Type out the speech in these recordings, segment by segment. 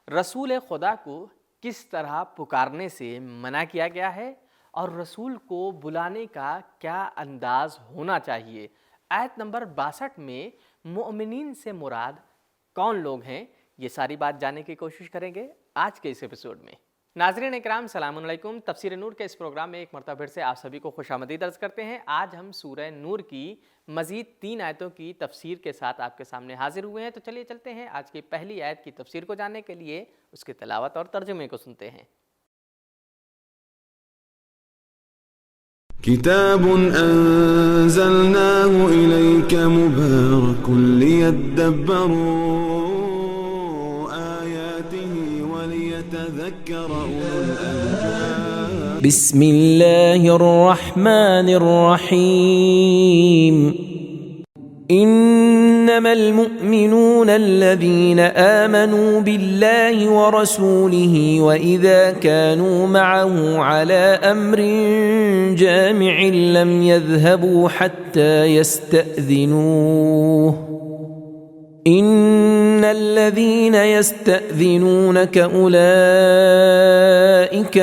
رسول خدا کو کس طرح پکارنے سے منع کیا گیا ہے اور رسول کو بلانے کا کیا انداز ہونا چاہیے؟ آیت نمبر 62 میں مؤمنین سے مراد کون لوگ ہیں، یہ ساری بات جاننے کی کوشش کریں گے آج کے اس ایپیسوڈ میں۔ ناظرین اکرام، السلام علیکم۔ تفسیر نور کے اس پروگرام میں ایک مرتبہ پھر سے آپ سبھی کو خوش آمدید عرض کرتے ہیں۔ آج ہم سورہ نور کی مزید 3 آیتوں کی تفسیر کے ساتھ آپ کے سامنے حاضر ہوئے ہیں، تو چلیے چلتے ہیں آج کی پہلی آیت کی تفسیر کو جاننے کے لیے اس کی تلاوت اور ترجمے کو سنتے ہیں۔ كتاب أنزلناه إليك مبارك ليدبروا آياته وليتذكر أولو الألباب بسم الله الرحمن الرحيم إنما المؤمنون الذين آمنوا بالله ورسوله وإذا كانوا معه على أمر جامع لم يذهبوا حتى يستأذنوه إن الذين يستأذنونك أولئك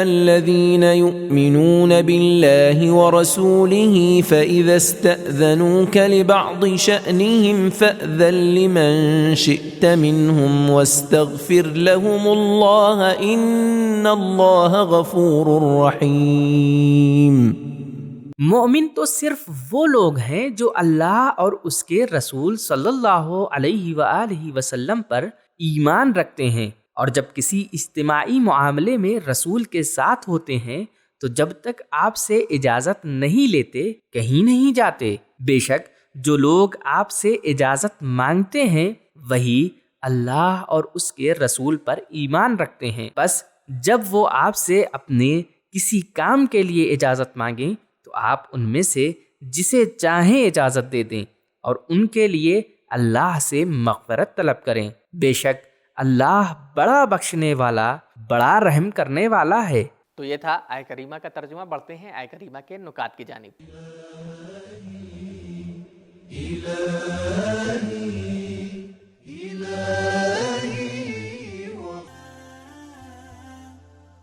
الذين يؤمنون بالله ورسوله فإذا استأذنوك لبعض شأنهم فأذن لمن شئت منهم واستغفر لهم الله إن الله غفور رحيم۔ مومن تو صرف وہ لوگ ہیں جو اللہ اور اس کے رسول صلی اللہ علیہ وآلہ وسلم پر ایمان رکھتے ہیں، اور جب کسی اجتماعی معاملے میں رسول کے ساتھ ہوتے ہیں تو جب تک آپ سے اجازت نہیں لیتے کہیں نہیں جاتے۔ بے شک جو لوگ آپ سے اجازت مانگتے ہیں وہی اللہ اور اس کے رسول پر ایمان رکھتے ہیں، بس جب وہ آپ سے اپنے کسی کام کے لیے اجازت مانگیں تو آپ ان میں سے جسے چاہیں اجازت دے دیں اور ان کے لیے اللہ سے مغفرت طلب کریں۔ بے شک اللہ بڑا بخشنے والا، بڑا رحم کرنے والا ہے۔ تو یہ تھا آیت کریمہ کا ترجمہ۔ بڑھتے ہیں آیت کریمہ کے نکات کی جانب۔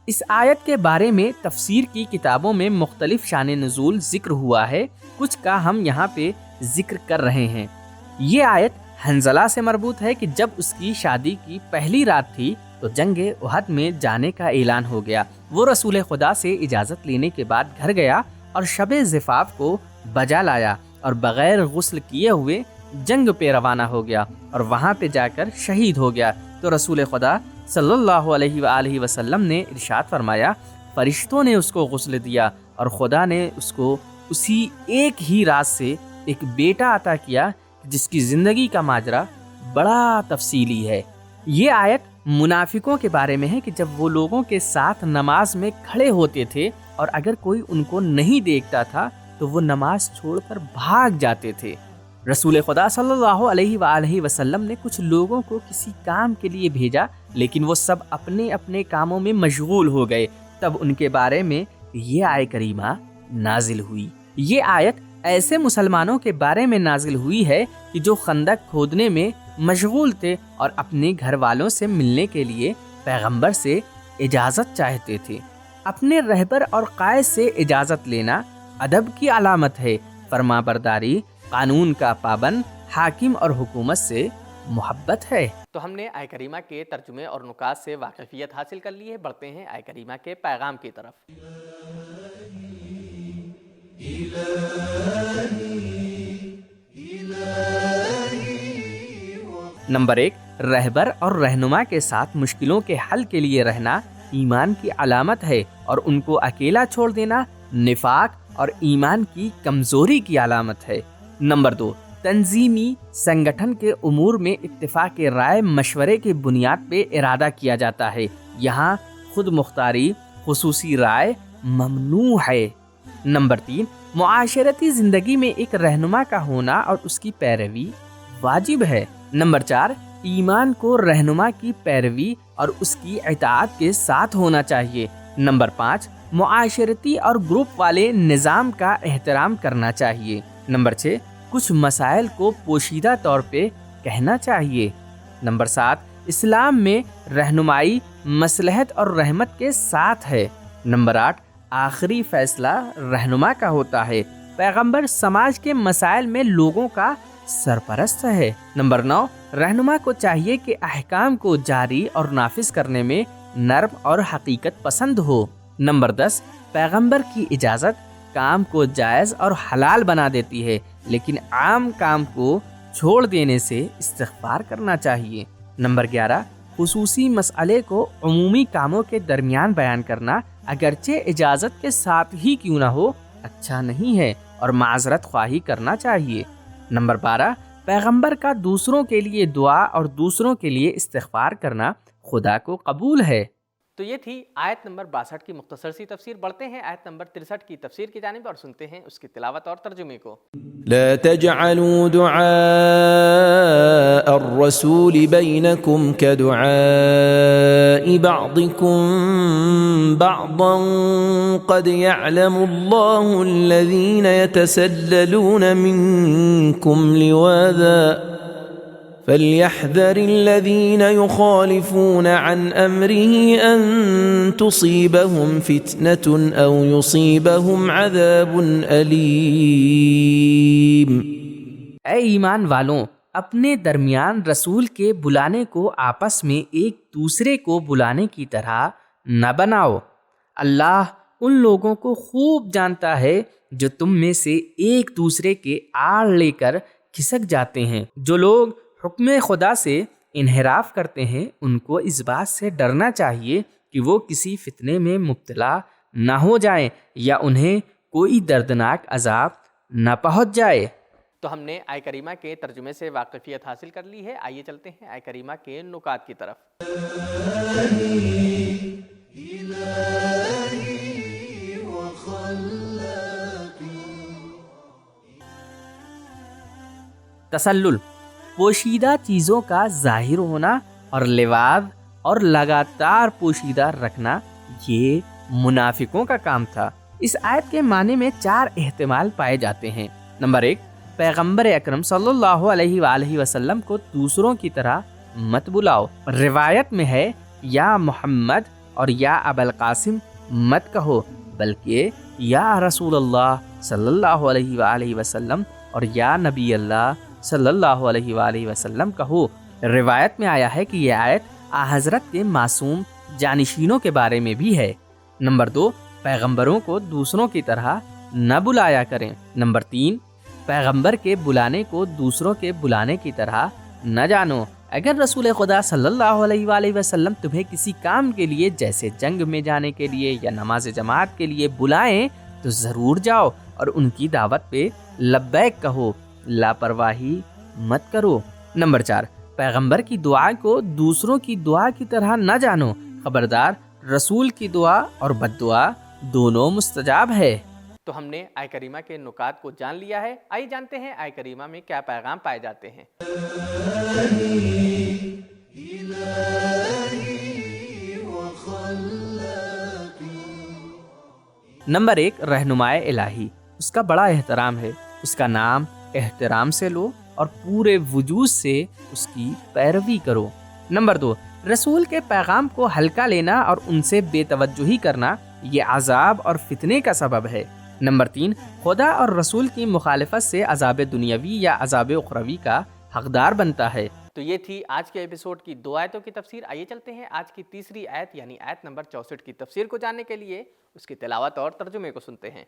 اس آیت کے بارے میں تفسیر کی کتابوں میں مختلف شان نزول ذکر ہوا ہے، کچھ کا ہم یہاں پہ ذکر کر رہے ہیں۔ یہ آیت حنظلہ سے مربوط ہے کہ جب اس کی شادی کی پہلی رات تھی تو جنگ احد میں جانے کا اعلان ہو گیا۔ وہ رسول خدا سے اجازت لینے کے بعد گھر گیا اور شب زفاف کو بجا لایا اور بغیر غسل کیے ہوئے جنگ پہ روانہ ہو گیا اور وہاں پہ جا کر شہید ہو گیا۔ تو رسول خدا صلی اللہ علیہ وآلہ وسلم نے ارشاد فرمایا، فرشتوں نے اس کو غسل دیا اور خدا نے اس کو اسی ایک ہی رات سے ایک بیٹا عطا کیا جس کی زندگی کا ماجرا بڑا تفصیلی ہے۔ یہ آیت منافقوں کے بارے میں ہے کہ جب وہ لوگوں کے ساتھ نماز میں کھڑے ہوتے تھے اور اگر کوئی ان کو نہیں دیکھتا تھا تو وہ نماز چھوڑ کر بھاگ جاتے تھے۔ رسول خدا صلی اللہ علیہ وآلہ وسلم نے کچھ لوگوں کو کسی کام کے لیے بھیجا، لیکن وہ سب اپنے اپنے کاموں میں مشغول ہو گئے۔ تب ان کے بارے میں یہ آیت کریمہ نازل ہوئی۔ یہ آیت ایسے مسلمانوں کے بارے میں نازل ہوئی ہے کہ جو خندق کھودنے میں مشغول تھے اور اپنے گھر والوں سے ملنے کے لیے پیغمبر سے اجازت چاہتے تھے۔ اپنے رہبر اور قائد سے اجازت لینا ادب کی علامت ہے۔ فرما برداری، قانون کا پابند، حاکم اور حکومت سے محبت ہے۔ تو ہم نے آیت کریمہ کے ترجمے اور نکات سے واقفیت حاصل کر لی ہے۔ بڑھتے ہیں آیت کریمہ کے پیغام کی طرف۔ نمبر 1، رہبر اور رہنما کے ساتھ مشکلوں کے حل کے لیے رہنا ایمان کی علامت ہے اور ان کو اکیلا چھوڑ دینا نفاق اور ایمان کی کمزوری کی علامت ہے۔ نمبر 2، تنظیمی سنگٹھن کے امور میں اتفاق رائے مشورے کی بنیاد پہ ارادہ کیا جاتا ہے۔ یہاں خود مختاری، خصوصی رائے ممنوع ہے۔ نمبر 3، معاشرتی زندگی میں ایک رہنما کا ہونا اور اس کی پیروی واجب ہے۔ نمبر 4، ایمان کو رہنما کی پیروی اور اس کی اطاعت کے ساتھ ہونا چاہیے۔ نمبر 5، معاشرتی اور گروپ والے نظام کا احترام کرنا چاہیے۔ نمبر 6، کچھ مسائل کو پوشیدہ طور پہ کہنا چاہیے۔ نمبر 7، اسلام میں رہنمائی مصلحت اور رحمت کے ساتھ ہے۔ نمبر 8، آخری فیصلہ رہنما کا ہوتا ہے۔ پیغمبر سماج کے مسائل میں لوگوں کا سرپرست ہے۔ نمبر 9، رہنما کو چاہیے کہ احکام کو جاری اور نافذ کرنے میں نرم اور حقیقت پسند ہو۔ نمبر 10، پیغمبر کی اجازت کام کو جائز اور حلال بنا دیتی ہے، لیکن عام کام کو چھوڑ دینے سے استغفار کرنا چاہیے۔ نمبر 11، خصوصی مسئلے کو عمومی کاموں کے درمیان بیان کرنا اگرچہ اجازت کے ساتھ ہی کیوں نہ ہو اچھا نہیں ہے اور معذرت خواہی کرنا چاہیے۔ نمبر 12، پیغمبر کا دوسروں کے لیے دعا اور دوسروں کے لیے استغفار کرنا خدا کو قبول ہے۔ تو یہ تھی آیت نمبر 62 کی مختصر سی تفسیر۔ بڑھتے ہیں آیت نمبر 63 کی تفسیر کی جانب اور سنتے ہیں اس کی تلاوت اور ترجمے کو۔ لا تجعلوا دعاء الرسول بينكم كدعاء بعضكم بعضا قد يعلم الله الذين يتسللون منكم لواذا فليحذر الذين يخالفون عن أمره أن تصيبهم فتنة أو يصيبهم عذاب أليم۔ اے ایمان والوں، اپنے درمیان رسول کے بلانے کو آپس میں ایک دوسرے کو بلانے کی طرح نہ بناؤ۔ اللہ ان لوگوں کو خوب جانتا ہے جو تم میں سے ایک دوسرے کے آڑ لے کر کھسک جاتے ہیں۔ جو لوگ حکم خدا سے انحراف کرتے ہیں ان کو اس بات سے ڈرنا چاہیے کہ وہ کسی فتنے میں مبتلا نہ ہو جائیں یا انہیں کوئی دردناک عذاب نہ پہنچ جائے۔ تو ہم نے آیہ کریمہ کے ترجمے سے واقفیت حاصل کر لی ہے۔ آئیے چلتے ہیں آیہ کریمہ کے نکات کی طرف۔ تسلل، پوشیدہ چیزوں کا ظاہر ہونا اور لواذ اور لگاتار پوشیدہ رکھنا یہ منافقوں کا کام تھا۔ اس آیت کے معنی میں 4 احتمال پائے جاتے ہیں۔ نمبر 1، پیغمبر اکرم صلی اللہ علیہ وآلہ وسلم کو دوسروں کی طرح مت بلاؤ۔ روایت میں ہے یا محمد اور یا ابا القاسم مت کہو، بلکہ یا رسول اللہ صلی اللہ علیہ وآلہ وسلم اور یا نبی اللہ صلی اللہ علیہ وآلہ وسلم کہو۔ روایت میں آیا ہے کہ یہ آیت حضرت کے معصوم جانشینوں کے بارے میں بھی ہے۔ نمبر 2، پیغمبروں کو دوسروں کی طرح نہ بلایا کریں۔ نمبر 3، پیغمبر کے بلانے کو دوسروں کے بلانے کی طرح نہ جانو۔ اگر رسول خدا صلی اللہ علیہ وآلہ وسلم تمہیں کسی کام کے لیے جیسے جنگ میں جانے کے لیے یا نماز جماعت کے لیے بلائیں تو ضرور جاؤ اور ان کی دعوت پہ لبیک کہو، لاپرواہی مت کرو۔ نمبر 4، پیغمبر کی دعا کو دوسروں کی دعا کی طرح نہ جانو۔ خبردار، رسول کی دعا اور بد دعا دونوں مستجاب ہے۔ تو ہم نے آیہ کریمہ کے نکات کو جان لیا ہے۔ آئیے جانتے ہیں آیہ کریمہ میں کیا پیغام پائے جاتے ہیں۔ نمبر 1، رہنمائے الہی، اس کا بڑا احترام ہے۔ اس کا نام احترام سے لو اور پورے وجود سے اس کی پیروی کرو۔ نمبر 2، رسول کے پیغام کو ہلکا لینا اور ان سے بے توجہی کرنا یہ عذاب اور فتنے کا سبب ہے۔ نمبر 3، خدا اور رسول کی مخالفت سے عذاب دنیاوی یا عذاب اخروی کا حقدار بنتا ہے۔ تو یہ تھی آج کے ایپیسوڈ کی 2 آیتوں کی تفسیر۔ آئیے چلتے ہیں آج کی تیسری آیت یعنی آیت نمبر 64 کی تفسیر کو جاننے کے لیے اس کی تلاوت اور ترجمے کو سنتے ہیں۔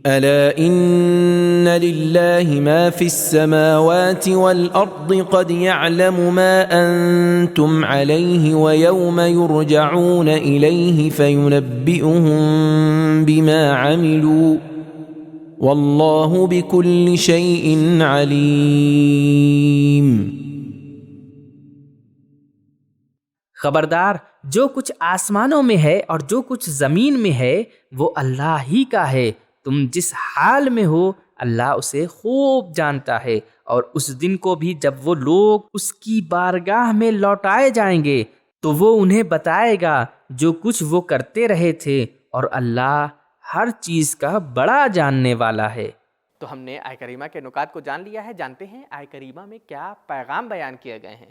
ألا إن لله ما في السماوات والأرض قد يعلم ما أنتم عليه ويوم يرجعون إليه فينبئهم بما عملوا والله بكل شيء عليم۔ خبردار، جو کچھ آسمانوں میں ہے اور جو کچھ زمین میں ہے وہ اللہ ہی کا ہے۔ تم جس حال میں ہو اللہ اسے خوب جانتا ہے، اور اس دن کو بھی جب وہ لوگ اس کی بارگاہ میں لوٹائے جائیں گے تو وہ انہیں بتائے گا جو کچھ وہ کرتے رہے تھے، اور اللہ ہر چیز کا بڑا جاننے والا ہے۔ تو ہم نے آیہ کریمہ کے نکات کو جان لیا ہے۔ جانتے ہیں آیہ کریمہ میں کیا پیغام بیان کیے گئے ہیں۔